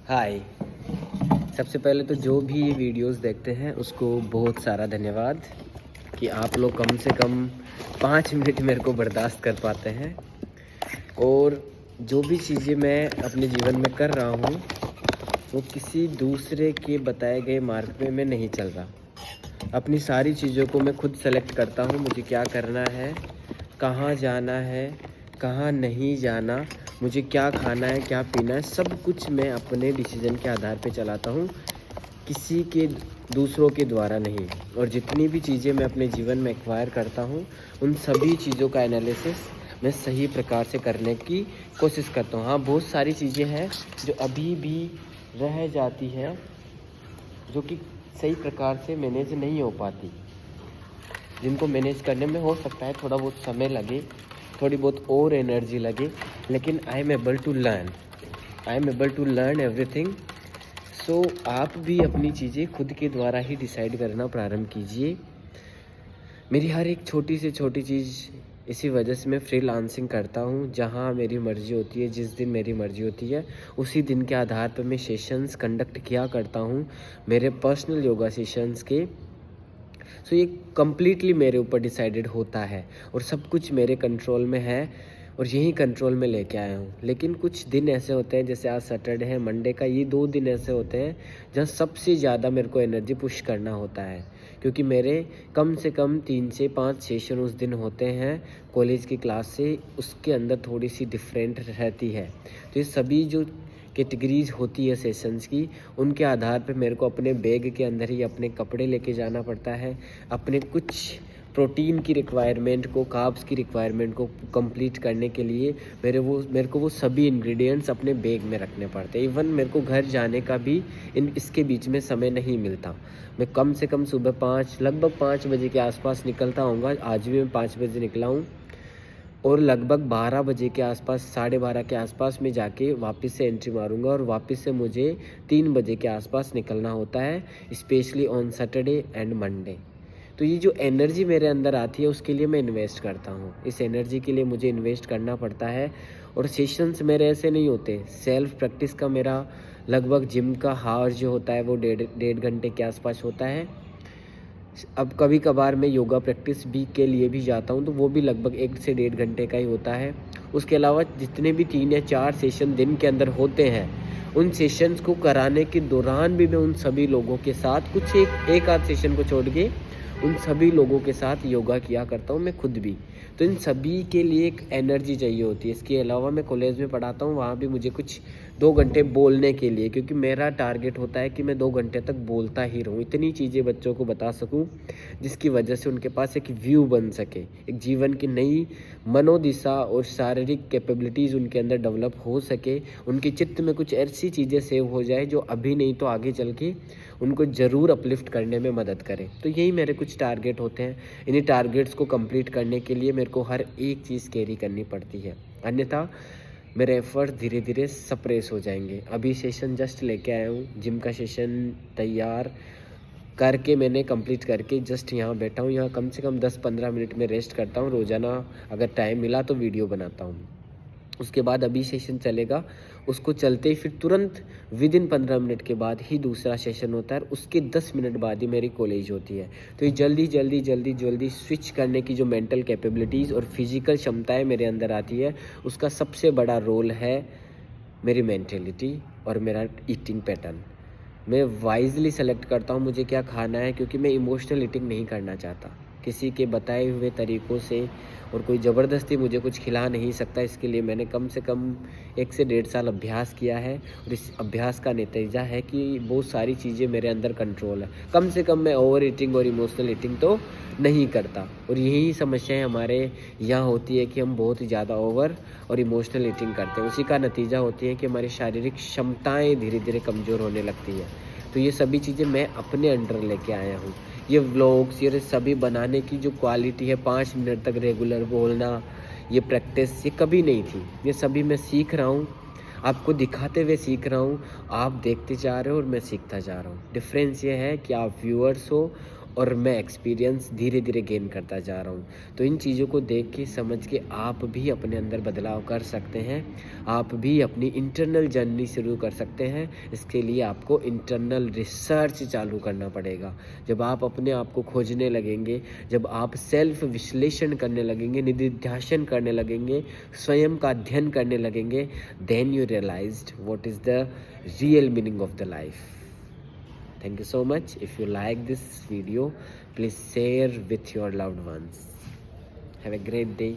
हाय। सबसे पहले तो जो भी ये वीडियोस देखते हैं उसको बहुत सारा धन्यवाद कि आप लोग कम से कम 5 मिनट मेरे को बर्दाश्त कर पाते हैं। और जो भी चीज़ें मैं अपने जीवन में कर रहा हूँ वो किसी दूसरे के बताए गए मार्ग पे मैं नहीं चल रहा। अपनी सारी चीज़ों को मैं खुद सेलेक्ट करता हूँ, मुझे क्या करना है, कहाँ जाना है, कहाँ नहीं जाना, मुझे क्या खाना है, क्या पीना है, सब कुछ मैं अपने डिसीज़न के आधार पे चलाता हूँ, किसी के दूसरों के द्वारा नहीं। और जितनी भी चीज़ें मैं अपने जीवन में एक्वायर करता हूँ उन सभी चीज़ों का एनालिसिस मैं सही प्रकार से करने की कोशिश करता हूँ। हाँ, बहुत सारी चीज़ें हैं जो अभी भी रह जाती है, जो कि सही प्रकार से मैनेज नहीं हो पाती, जिनको मैनेज करने में हो सकता है थोड़ा बहुत समय लगे, थोड़ी बहुत और एनर्जी लगे, लेकिन I am able to learn everything. So आप भी अपनी चीज़ें खुद के द्वारा ही डिसाइड करना प्रारंभ कीजिए। मेरी हर एक छोटी से छोटी चीज़ इसी वजह से मैं फ्रीलांसिंग करता हूँ, जहाँ मेरी मर्ज़ी होती है, जिस दिन मेरी मर्ज़ी होती है उसी दिन के आधार पर मैं सेशंस कंडक्ट किया करता हूँ, मेरे पर्सनल योगा सेशंस के। सो ये कम्प्लीटली मेरे ऊपर डिसाइडेड होता है और सब कुछ मेरे कंट्रोल में है और यही कंट्रोल में लेके आया हूँ। लेकिन कुछ दिन ऐसे होते हैं, जैसे आज सैटरडे है, मंडे का, ये 2 दिन ऐसे होते हैं जहाँ सबसे ज़्यादा मेरे को एनर्जी पुश करना होता है, क्योंकि मेरे कम से कम 3 से 5 सेशन उस दिन होते हैं कॉलेज की क्लास से, उसके अंदर थोड़ी सी डिफरेंट रहती है। तो ये सभी जो कैटेगरीज होती है सेशंस की, उनके आधार पे मेरे को अपने बैग के अंदर ही अपने कपड़े लेके जाना पड़ता है, अपने कुछ प्रोटीन की रिक्वायरमेंट को, कार्ब्स की रिक्वायरमेंट को कंप्लीट करने के लिए मेरे को वो सभी इंग्रेडिएंट्स अपने बैग में रखने पड़ते हैं। इवन मेरे को घर जाने का भी इसके बीच में समय नहीं मिलता। मैं कम से कम सुबह लगभग 5 बजे के आसपास निकलता हूँगा। आज भी मैं 5 बजे निकला हूँ और लगभग 12 बजे के आसपास, 12:30 के आसपास में जाके वापस से एंट्री मारूंगा और वापस से मुझे 3 बजे के आसपास निकलना होता है, specially on Saturday and Monday. तो ये जो एनर्जी मेरे अंदर आती है उसके लिए मैं इन्वेस्ट करता हूँ, इस एनर्जी के लिए मुझे इन्वेस्ट करना पड़ता है। और सेशंस मेरे ऐसे नहीं होते, सेल्फ प्रैक्टिस का मेरा लगभग जिम का हावर जो होता है वो डेढ़ घंटे के आसपास होता है। अब कभी कभार मैं योगा प्रैक्टिस भी के लिए भी जाता हूँ, तो वो भी लगभग 1 से 1.5 घंटे का ही होता है। उसके अलावा जितने भी 3 या 4 सेशन दिन के अंदर होते हैं, उन सेशंस को कराने के दौरान भी मैं उन सभी लोगों के साथ, कुछ एक आध सेशन को छोड़ के उन सभी लोगों के साथ योगा किया करता हूँ, मैं खुद भी। तो इन सभी के लिए एक एनर्जी चाहिए होती है। इसके अलावा मैं कॉलेज में पढ़ाता हूँ, वहाँ भी मुझे कुछ 2 घंटे बोलने के लिए, क्योंकि मेरा टारगेट होता है कि मैं 2 घंटे तक बोलता ही रहूँ, इतनी चीज़ें बच्चों को बता सकूँ जिसकी वजह से उनके पास एक व्यू बन सके, एक जीवन की नई मनोदिशा और शारीरिक कैपेबिलिटीज़ उनके अंदर डेवलप हो सके, उनके चित्त में कुछ ऐसी चीज़ें सेव हो जाए जो अभी नहीं तो आगे चल के उनको ज़रूर अपलिफ्ट करने में मदद करे। तो यही मेरे कुछ टारगेट होते हैं। इन्हीं टारगेट्स को कंप्लीट करने के लिए मेरे को हर एक चीज़ कैरी करनी पड़ती है, अन्यथा मेरे एफर्ट धीरे धीरे सप्रेस हो जाएंगे। अभी सेशन जस्ट लेके आया हूँ, जिम का सेशन तैयार करके मैंने कंप्लीट करके जस्ट यहाँ बैठा हूँ। यहाँ कम से कम 10-15 मिनट में रेस्ट करता हूँ रोज़ाना, अगर टाइम मिला तो वीडियो बनाता हूँ। उसके बाद अभी सेशन चलेगा, उसको चलते ही फिर तुरंत विदिन 15 मिनट के बाद ही दूसरा सेशन होता है, उसके 10 मिनट बाद ही मेरी कॉलेज होती है। तो ये जल्दी स्विच करने की जो मेंटल कैपेबिलिटीज़ और फिजिकल क्षमताएं मेरे अंदर आती है, उसका सबसे बड़ा रोल है मेरी मेंटेलिटी और मेरा ईटिंग पैटर्न। मैं वाइजली सेलेक्ट करता हूँ मुझे क्या खाना है, क्योंकि मैं इमोशनल ईटिंग नहीं करना चाहता किसी के बताए हुए तरीक़ों से, और कोई ज़बरदस्ती मुझे कुछ खिला नहीं सकता। इसके लिए मैंने कम से कम 1 से 1.5 साल अभ्यास किया है और इस अभ्यास का नतीजा है कि बहुत सारी चीज़ें मेरे अंदर कंट्रोल है। कम से कम मैं ओवर ईटिंग और इमोशनल ईटिंग तो नहीं करता। और यही समस्याएं हमारे यहाँ होती है कि हम बहुत ही ज़्यादा ओवर और इमोशनल ईटिंग करते हैं, उसी का नतीजा होती है कि हमारी शारीरिक क्षमताएँ धीरे धीरे कमज़ोर होने लगती हैं। तो ये सभी चीज़ें मैं अपने अंडर लेके आया हूँ। ये व्लॉग्स, ये सभी बनाने की जो क्वालिटी है, 5 मिनट तक रेगुलर बोलना, ये प्रैक्टिस, ये कभी नहीं थी। ये सभी मैं सीख रहा हूँ, आपको दिखाते हुए सीख रहा हूँ, आप देखते जा रहे हो और मैं सीखता जा रहा हूँ। डिफरेंस ये है कि आप व्यूअर्स हो और मैं एक्सपीरियंस धीरे धीरे गेन करता जा रहा हूँ। तो इन चीज़ों को देख के समझ के आप भी अपने अंदर बदलाव कर सकते हैं, आप भी अपनी इंटरनल जर्नी शुरू कर सकते हैं। इसके लिए आपको इंटरनल रिसर्च चालू करना पड़ेगा। जब आप अपने आप को खोजने लगेंगे, जब आप सेल्फ विश्लेषण करने लगेंगे, निधिध्यासन करने लगेंगे, स्वयं का अध्ययन करने लगेंगे, then you realized what is the real meaning of the life. Thank you so much. If you like this video, please share with your loved ones. Have a great day.